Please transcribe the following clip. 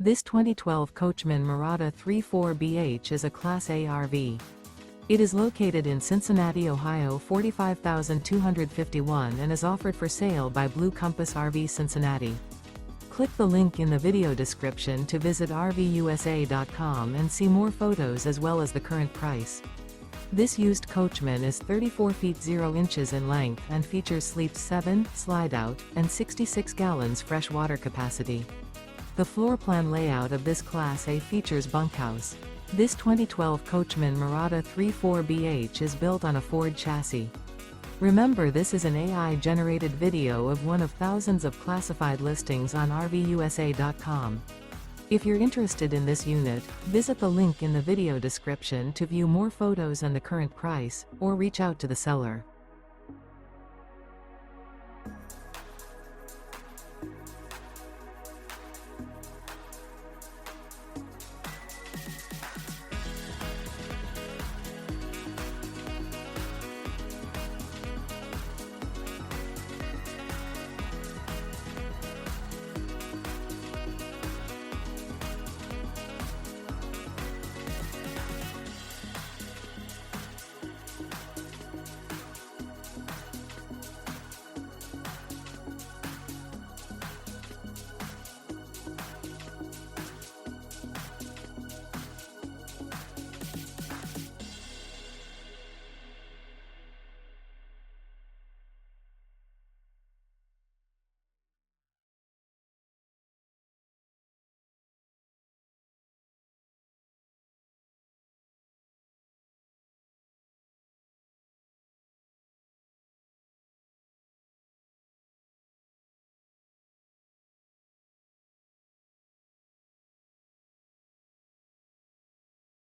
This 2012 Coachmen Mirada 34BH is a Class A RV. It is located in Cincinnati, Ohio 45251 and is offered for sale by Blue Compass RV Cincinnati. Click the link in the video description to visit RVUSA.com and see more photos as well as the current price. This used Coachman is 34 feet 0 inches in length and features sleeps 7, slide-out, and 66 gallons fresh water capacity. The floor plan layout of this Class A features bunkhouse. This 2012 Coachmen Mirada 34BH is built on a Ford chassis. Remember, this is an AI-generated video of one of thousands of classified listings on RVUSA.com. If you're interested in this unit, visit the link in the video description to view more photos and the current price, or reach out to the seller.